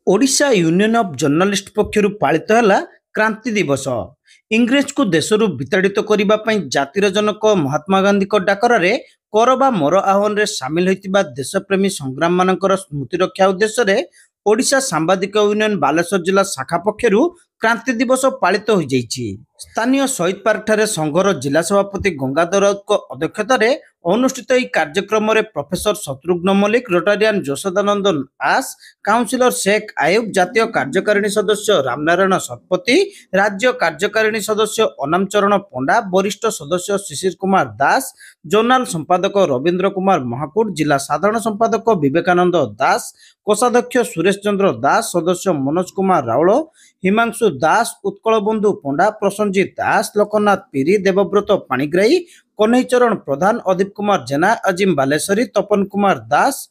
Odisha union of journalist पक्षरु पालित है क्रांति दिवस। इंग्रेज को देशरू विताड़ित करने जातिर जनक महात्मा गांधी डाकरे कर बा मोर आह्वान रे सामिल होइतिबा देशप्रेमी संग्राम मानकर स्मृति रक्षा उद्देश्य ओडिशा सांबादिक यूनियन बालेश्वर जिला शाखा पक्षरु क्रांति दिवस पालित हो जाइछि। स्थानीय शहीद पार्क ठारे संघर जिला सभापति गंगाधर राउत अध्यक्षतार अनुष्ठित यह कार्यक्रम में प्रोफेसर शत्रुघ्न मल्लिक, रोटारियान यशोदानंद आस, काउंसिलर शेख आयुब, जातीय कार्यकारिणी सदस्य रामनारायण शतपथी, राज्य कार्यकारिणी सदस्य अनाम चरण पंडा, वरिष्ठ सदस्य शिशिर कुमार दास, जोनाल संपादक रवींद्र कुमार महाकुट, जिला साधारण संपादक विवेकानंद दास, कोषाध्यक्ष सुरेश चंद्र दास, सदस्य मनोज कुमार राउल, हिमांशु दास, उत्कल बंधु पंडा, प्रसंजित दास, लोकनाथ पीरी, देवव्रत पाणिग्राही, कन्हैचरण प्रधान, अदीप कुमार जेना, अजिम बालेश्वरी, तपन कुमार दास,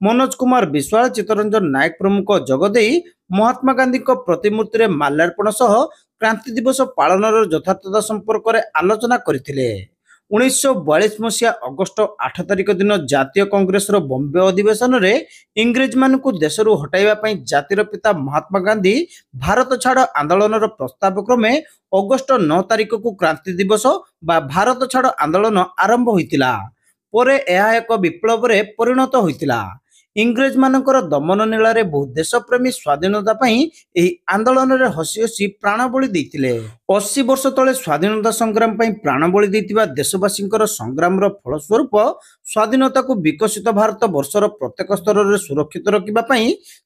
मनोज कुमार विश्वाल, चित्तरंजन नायक प्रमुख जोगदे महात्मा गांधी प्रतिमूर्ति में माल्यार्पण सह क्रांति दिवस पालन यथार्थता संपर्क में आलोचना करथिले। 1942 मसीहा अगस्ट 8 तारिख दिन जातीय कांग्रेस बॉम्बे अधिवेशन में इंग्रेज मानकु देशरू हटाइबा जातिर पिता महात्मा गांधी भारत छाड़ आंदोलन प्रस्ताव क्रमे अगस्ट 9 तारिख को क्रांति दिवस बा भारत छाड़ आंदोलन आरंभ होइतिला। परे यह एक विप्लव रे परिणत होइतिला। इंग्रेज मानकर दमन नीला बहु देशप्रेमी स्वाधीनता आंदोलन रे हसी हसी प्राणबली देइतिले। 80 वर्ष तले स्वाधीनता संग्राम प्राणबली देइतिबा देशवासी संग्राम फलस्वरूप स्वाधीनता को विकसित भारत वर्षर प्रत्येक स्तर में सुरक्षित रखा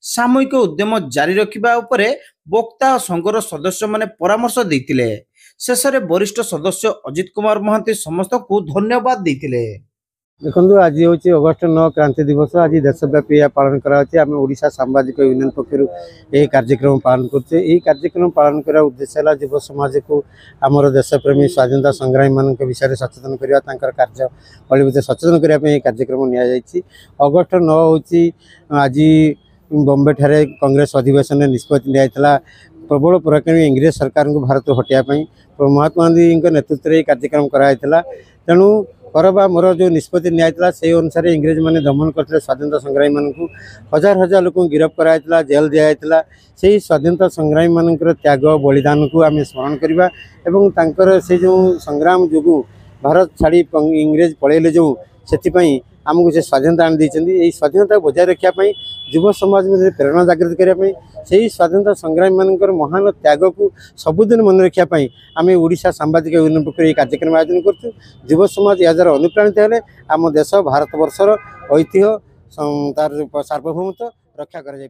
सामूहिक उद्यम जारी रखा वक्ता संघर सदस्य माने परामर्श देइतिले। शेष में वरिष्ठ सदस्य अजित कुमार महांती समस्त को धन्यवाद देइतिले। देखो आज हूँ अगस्ट 9 क्रांति दिवस। आज देशव्यापी यह पालन करें ओडिशा सांबादिक यूनियन पक्षर यह कार्यक्रम पालन करते। यह कार्यक्रम पालन करने उद्देश्य है युव समाज को आमर देशप्रेमी स्वाधीनता संग्रामी मान विषय सचेतन करने कार्यवली सचेतन करने कार्यक्रम नि अगस्ट 9 हूँ आज बॉम्बे ठारे कांग्रेस अधिवेशन में निष्पत्ति लिया प्रबल प्रकार इंग्रेज सरकार को भारत हटाई महात्मा गांधी नेतृत्व में कार्यक्रम कराइला। तेणु करबा मोर जो निष्पत्ति निया से अनुसार इंग्रेज माने दमन करते स्वाधीनता संग्रामी मानू हजार हजार लोक गिरफ्त कराइला, जेल दिया से स्वाधीनता संग्रामी मान त्याग बलिदान को आम स्मरण करवा एवं तांकर से जो संग्राम जो भारत छाड़ी इंग्रेज पलैले जो से आमको से स्वाधीनता आनी देती स्वाधीनता बजाय रखापी युव समाज में प्रेरणा जागृत करने से स्वाधीनता संग्रामी मान महान त्याग को सबुदिन मन रखापी आम ओडिशा सांबादिक यूनियन पक्ष यह कार्यक्रम आयोजन करूँ। युव समाज या द्वारा अनुप्राणित हेले आम देश भारत वर्षर ऐतिह्य तार सार्वभौमत्व रक्षा कर।